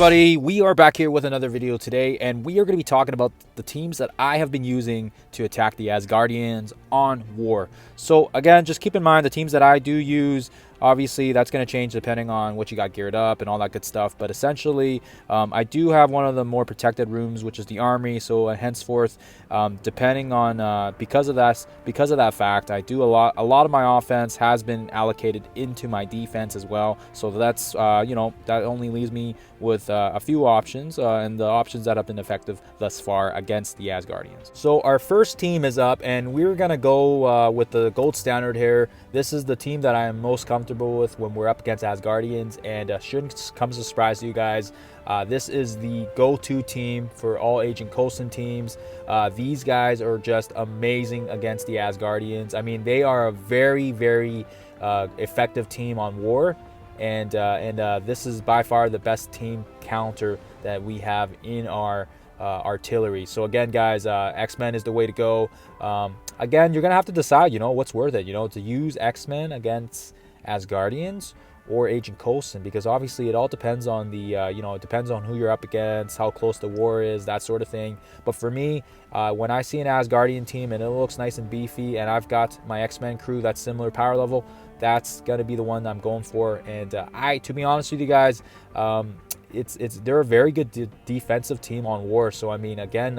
everybody, we are back here with another video today, and we are going to be talking about the teams that I have been using to attack the Asgardians on War. So again, just keep in mind the teams that I do use, obviously that's going to change depending on what you got geared up and all that good stuff, but essentially I do have one of the more protected rooms, which is the army. So henceforth, depending on because of that fact, I do a lot of my offense has been allocated into my defense as well. So that's that only leaves me with a few options, and the options that have been effective thus far against the Asgardians. So our first team is up, and we're gonna go with the gold standard here. This is the team that I am most comfortable with when we're up against Asgardians, and shouldn't come as a surprise to you guys. This is the go-to team for all Agent Coulson teams. These guys are just amazing against the Asgardians. I mean, they are a very, very effective team on War. And this is by far the best team counter that we have in our artillery. So again, guys, X-Men is the way to go. Again, you're gonna have to decide, what's worth it, to use X-Men against Asgardians or Agent Coulson, because obviously it all depends on the it depends on who you're up against, how close the war is, that sort of thing. But for me, when I see an Asgardian team and it looks nice and beefy, and I've got my X-Men crew that's similar power level, that's gonna be the one I'm going for. And to be honest with you guys, they're a very good defensive team on War. So I mean, again,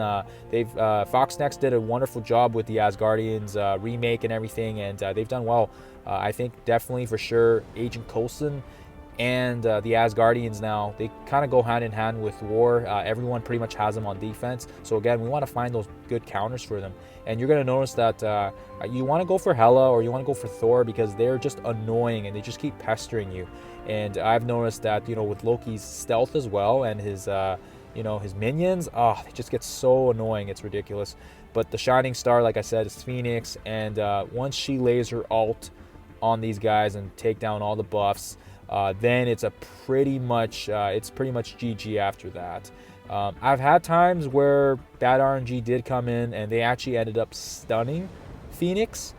Fox Next did a wonderful job with the Asgardians remake and everything, and they've done well. I think definitely for sure Agent Coulson and the Asgardians now, they kind of go hand in hand with War. Everyone pretty much has them on defense. So again, we want to find those good counters for them. And you're going to notice that you want to go for Hela or you want to go for Thor, because they're just annoying and they just keep pestering you. And I've noticed that, with Loki's stealth as well and his, his minions, they just get so annoying. It's ridiculous. But the shining star, like I said, is Phoenix. And once she lays her ult on these guys and take down all the buffs, then it's pretty much GG after that. I've had times where bad RNG did come in and they actually ended up stunning Phoenix,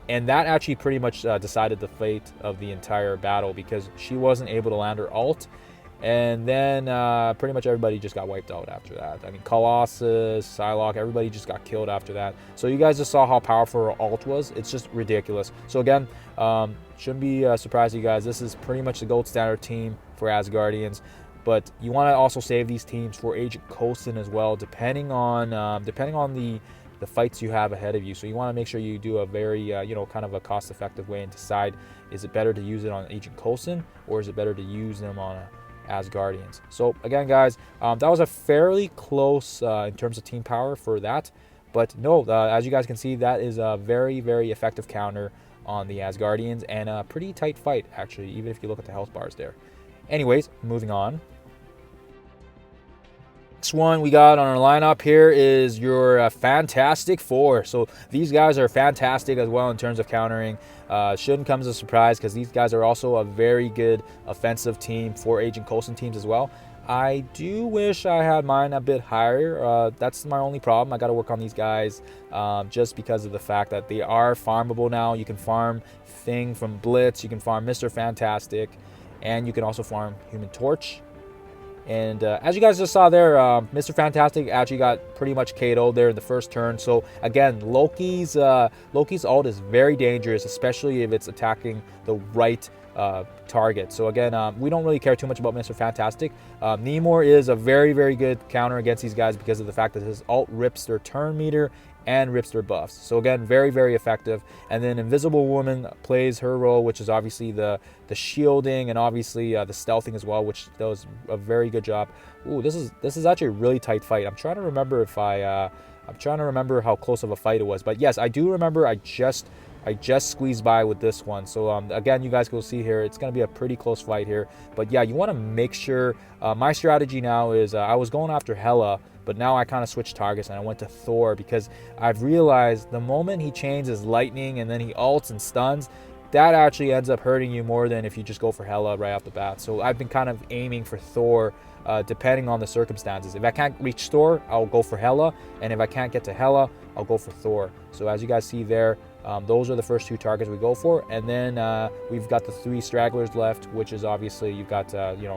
and that actually pretty much decided the fate of the entire battle, because she wasn't able to land her ult, and then pretty much everybody just got wiped out after that. I mean, Colossus, Psylocke, everybody just got killed after that. So you guys just saw how powerful her ult was. It's just ridiculous. So again, shouldn't be surprised, you guys. This is pretty much the gold standard team for Asgardians. But you want to also save these teams for Agent Coulson as well, depending on the fights you have ahead of you. So you want to make sure you do a very kind of a cost-effective way and decide, is it better to use it on Agent Coulson or is it better to use them on Asgardians? So again, guys, that was a fairly close in terms of team power for that. But no, as you guys can see, that is a very, very effective counter on the Asgardians, and a pretty tight fight, actually, even if you look at the health bars there. Anyways, moving on. Next one we got on our lineup here is your Fantastic Four. So these guys are fantastic as well in terms of countering. Shouldn't come as a surprise, because these guys are also a very good offensive team for Agent Coulson teams as well. I do wish I had mine a bit higher. That's my only problem. I got to work on these guys just because of the fact that they are farmable now. You can farm Thing from Blitz, you can farm Mr. Fantastic, and you can also farm Human Torch. And as you guys just saw there, Mr. Fantastic actually got pretty much KO'd there in the first turn. So again, Loki's ult is very dangerous, especially if it's attacking the right target. So again, we don't really care too much about Mr. Fantastic. Namor is a very, very good counter against these guys because of the fact that his ult rips their turn meter and rips their buffs. So again, very, very effective. And then Invisible Woman plays her role, which is obviously the shielding and obviously the stealthing as well, which does a very good job. Ooh, this is actually a really tight fight. I'm trying to remember if I'm trying to remember how close of a fight it was. But yes, I do remember I just squeezed by with this one. So again, you guys will see here, it's going to be a pretty close fight here. But yeah, you want to make sure, my strategy now is I was going after Hela, but now I kind of switched targets and I went to Thor, because I've realized the moment he changes lightning and then he ults and stuns, that actually ends up hurting you more than if you just go for Hela right off the bat. So I've been kind of aiming for Thor depending on the circumstances. If I can't reach Thor, I'll go for Hela, and if I can't get to Hela, I'll go for Thor. So as you guys see there, those are the first two targets we go for, and then we've got the three stragglers left, which is obviously you've got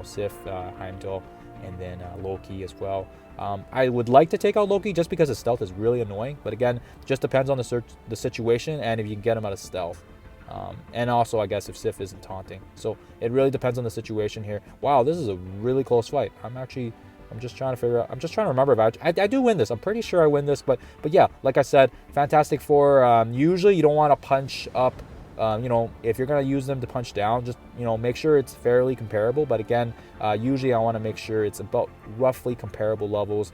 Sif, Heimdall, and then Loki as well. I would like to take out Loki just because his stealth is really annoying, but again, just depends on the situation and if you can get him out of stealth. And also, I guess, if Sif isn't taunting. So it really depends on the situation here. Wow, this is a really close fight. I'm just trying to figure out. I'm just trying to remember if I do win this. I'm pretty sure I win this, but yeah, like I said, Fantastic Four. Usually, you don't want to punch up. If you're gonna use them to punch down, just make sure it's fairly comparable. But again, usually I want to make sure it's about roughly comparable levels.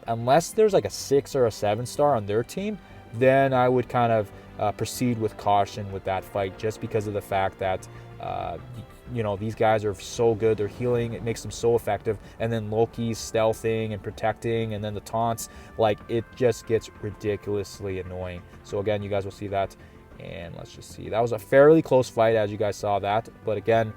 Unless there's like a 6 or a 7 star on their team, then I would kind of proceed with caution with that fight, just because of the fact that these guys are so good. They're healing, it makes them so effective, and then Loki's stealthing and protecting, and then the taunts, like, it just gets ridiculously annoying. So again, you guys will see that, and let's just see. That was a fairly close fight, as you guys saw that, but again,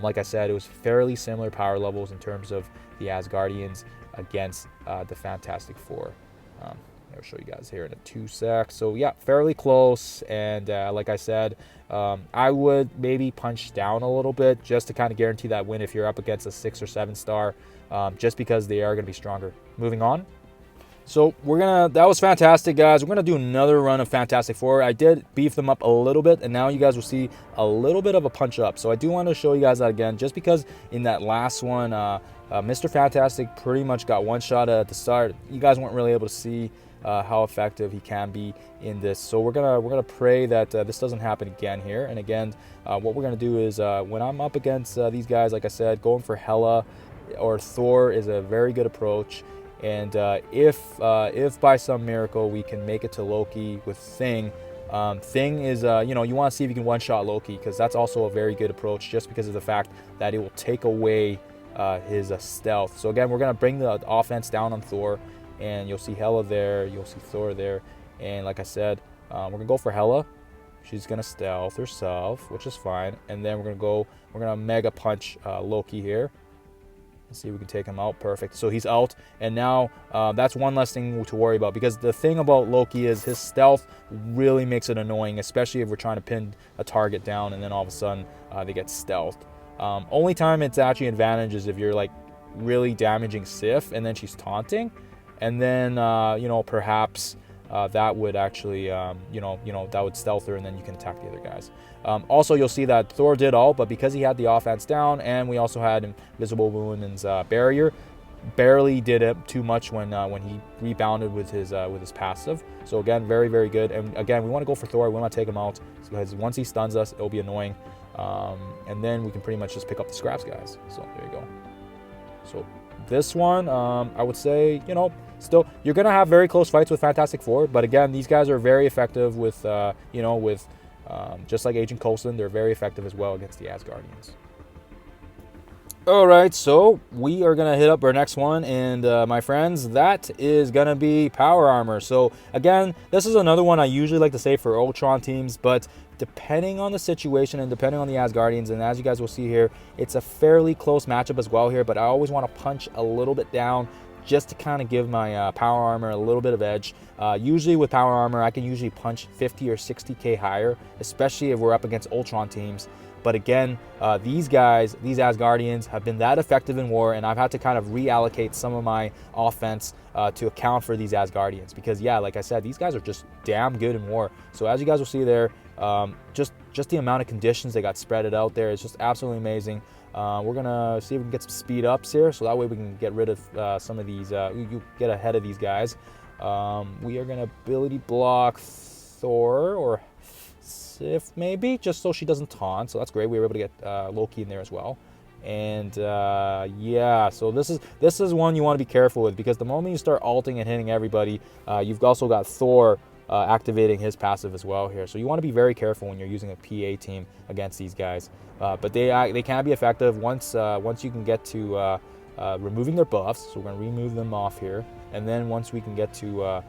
like I said, it was fairly similar power levels in terms of the Asgardians against the Fantastic Four. I'll show you guys here in a 2 sec. So yeah, fairly close, and like I said, I would maybe punch down a little bit just to kind of guarantee that win if you're up against a 6 or 7 star, just because they are going to be stronger. Moving on. So that was fantastic, guys. We're gonna do another run of Fantastic Four. I did beef them up a little bit, and now you guys will see a little bit of a punch up. So I do want to show you guys that again, just because in that last one, Mr. Fantastic pretty much got one shot at the start. You guys weren't really able to see how effective he can be in this. So we're gonna pray that this doesn't happen again here. And again, what we're gonna do is when I'm up against these guys, like I said, going for Hela or Thor is a very good approach. And if by some miracle we can make it to Loki with Thing, Thing is you want to see if you can one-shot Loki, because that's also a very good approach, just because of the fact that it will take away his stealth. So again, we're gonna bring the offense down on Thor, and you'll see Hela there, you'll see Thor there, and like I said, we're gonna go for Hela. She's gonna stealth herself, which is fine, and then we're gonna mega punch Loki here. Let's see if we can take him out. Perfect. So he's out, and now that's one less thing to worry about, because the thing about Loki is his stealth really makes it annoying, especially if we're trying to pin a target down and then all of a sudden they get stealthed. Only time it's actually an advantage is if you're like really damaging Sif and then she's taunting, and then perhaps that would actually that would stealth her, and then you can attack the other guys. Also, you'll see that Thor did all, but because he had the offense down, and we also had Invisible Woman's barrier, barely did it too much when he rebounded with his passive. So again, very, very good. And again, we want to go for Thor. We want to take him out, because once he stuns us, it'll be annoying. And then we can pretty much just pick up the scraps, guys. So there you go. So this one, I would say, still, you're going to have very close fights with Fantastic Four, but again, these guys are very effective with, just like Agent Coulson, they're very effective as well against the Asgardians. All right, so we are going to hit up our next one, and my friends, that is going to be Power Armor. So again, this is another one I usually like to say for Ultron teams, but depending on the situation and depending on the Asgardians, and as you guys will see here, it's a fairly close matchup as well here, but I always want to punch a little bit down just to kind of give my Power Armor a little bit of edge. Usually with Power Armor, I can usually punch 50 or 60k higher, especially if we're up against Ultron teams. But again, these Asgardians have been that effective in war, and I've had to kind of reallocate some of my offense to account for these Asgardians, because yeah, like I said, these guys are just damn good in war. So as you guys will see there, just the amount of conditions they got spreaded out there is just absolutely amazing. We're gonna see if we can get some speed ups here, so that way we can get rid of some of these, you get ahead of these guys. We are gonna ability block Thor or Sif maybe, just so she doesn't taunt. So that's great. We were able to get Loki in there as well. And yeah, so this is one you want to be careful with, because the moment you start ulting and hitting everybody, you've also got Thor activating his passive as well here. So you want to be very careful when you're using a PA team against these guys. But they can be effective once you can get to removing their buffs. So we're going to remove them off here. And then once we can get to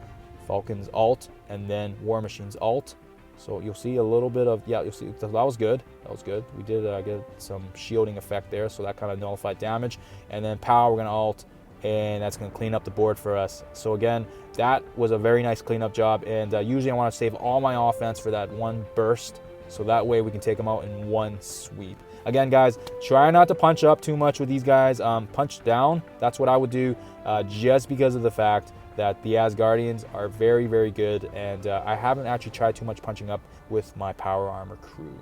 Falcon's ult and then War Machine's ult. So you'll see a little bit of, yeah, you'll see, that was good. That was good. We did get some shielding effect there, so that kind of nullified damage. And then power, we're going to ult, and that's going to clean up the board for us. So again, that was a very nice cleanup job. And usually I want to save all my offense for that one burst, so that way we can take them out in one sweep. again, guys, try not to punch up too much with these guys. Punch down, that's what I would do, just because of the fact that the Asgardians are very, very good, and I haven't actually tried too much punching up with my power armor crew.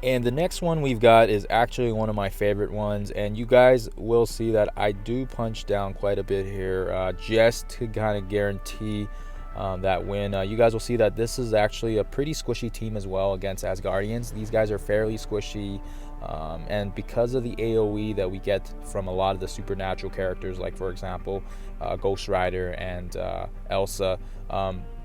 And the next one we've got is actually one of my favorite ones, and you guys will see that I do punch down quite a bit here, just to kind of guarantee that win. You guys will see that this is actually a pretty squishy team as well against Asgardians. These guys are fairly squishy, and because of the AoE that we get from a lot of the supernatural characters, like for example Ghost Rider and Elsa,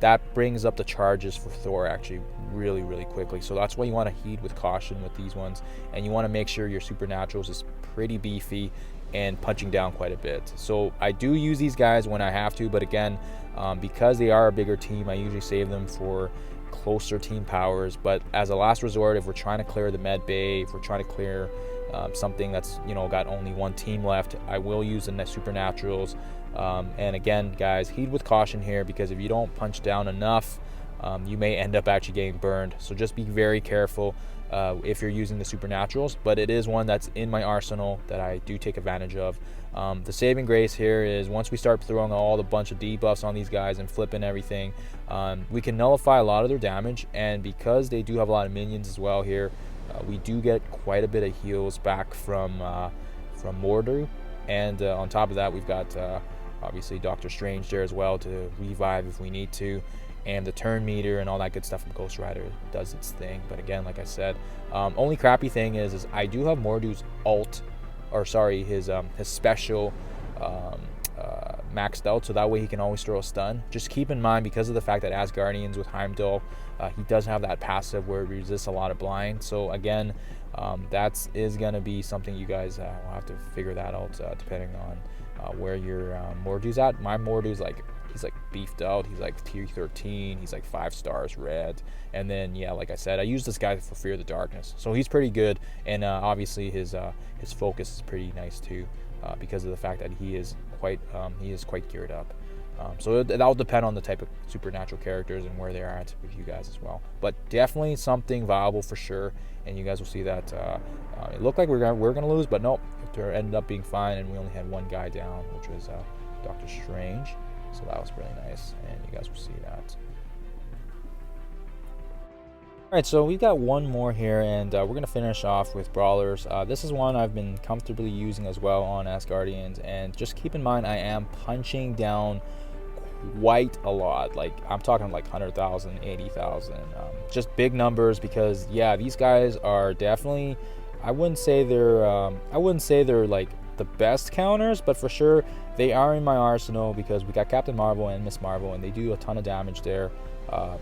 that brings up the charges for Thor actually really, really quickly. So that's why you want to heed with caution with these ones, and you want to make sure your supernaturals is pretty beefy and punching down quite a bit. So I do use these guys when I have to, but again, because they are a bigger team, I usually save them for closer team powers. But as a last resort, if we're trying to clear the med bay, if we're trying to clear something that's, you know, got only one team left, I will use the supernaturals. And again, guys, heed with caution here, because if you don't punch down enough, you may end up actually getting burned. So just be very careful if you're using the supernaturals, but it is one that's in my arsenal that I do take advantage of. The saving grace here is once we start throwing all the bunch of debuffs on these guys and flipping everything, we can nullify a lot of their damage, and because they do have a lot of minions as well here, we do get quite a bit of heals back from Mordru, and on top of that, we've got obviously Doctor Strange there as well to revive if we need to, and the turn meter and all that good stuff from Ghost Rider does its thing. But again, like I said, only crappy thing is I do have Mordru's ult, or sorry, his special maxed out, so that way he can always throw a stun. Just keep in mind, because of the fact that Asgardians with Heimdall, he does have that passive where it resists a lot of blind. So again, that is going to be something you guys will have to figure that out depending on where your Mordru's at. My Mordru's he's like beefed out. He's like tier 13. He's like 5 stars red. And then, yeah, like I said, I use this guy for Fear the Darkness, so he's pretty good. And obviously his focus is pretty nice too, because of the fact that he is quite geared up. So that'll depend on the type of supernatural characters and where they are at with you guys as well. But definitely something viable for sure. And you guys will see that it looked like we're gonna lose, but nope, it ended up being fine, and we only had one guy down, which was Doctor Strange. So that was really nice, and you guys will see that. Alright, so we've got one more here, and we're going to finish off with Brawlers. This is one I've been comfortably using as well on Asgardians, and just keep in mind I am punching down quite a lot. Like, I'm talking like 100,000, 80,000, just big numbers, because yeah, these guys are definitely, I wouldn't say they're like the best counters, but for sure they are in my arsenal, because we got Captain Marvel and Miss Marvel, and they do a ton of damage there.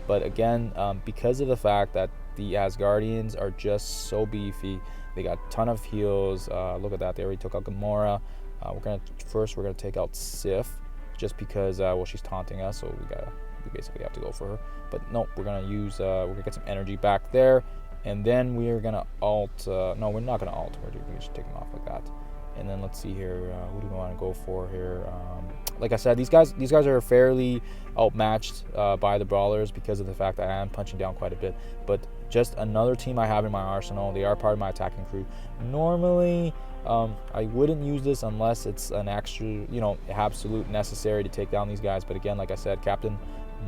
But again, because of the fact that the Asgardians are just so beefy, they got a ton of heals. Look at that, they already took out Gamora. We're gonna take out Sif, just because well, she's taunting us, so we basically have to go for her. But no, we're gonna get some energy back there, and then we're gonna ult. No, we're not gonna ult. We're just take them off like that. And then let's see here, who do we want to go for here? Like I said, these guys are fairly outmatched by the Brawlers, because of the fact that I am punching down quite a bit. But just another team I have in my arsenal. They are part of my attacking crew. Normally, I wouldn't use this unless it's an extra, absolute necessary to take down these guys. But again, like I said, Captain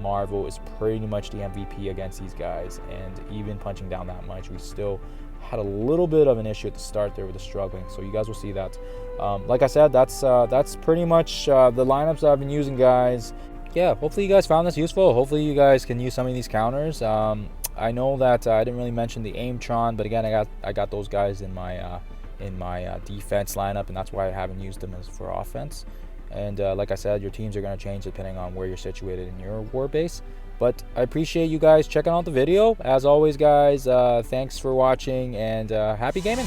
Marvel is pretty much the MVP against these guys, and even punching down that much, we still had a little bit of an issue at the start there with the struggling. So you guys will see that. Like I said, that's pretty much the lineups that I've been using, guys. Yeah, hopefully you guys found this useful. Hopefully you guys can use some of these counters. I know that I didn't really mention the Aimtron, but again, I got those guys in my defense lineup, and that's why I haven't used them as for offense. And like I said, your teams are going to change depending on where you're situated in your war base. But I appreciate you guys checking out the video. As always, guys, thanks for watching, and happy gaming.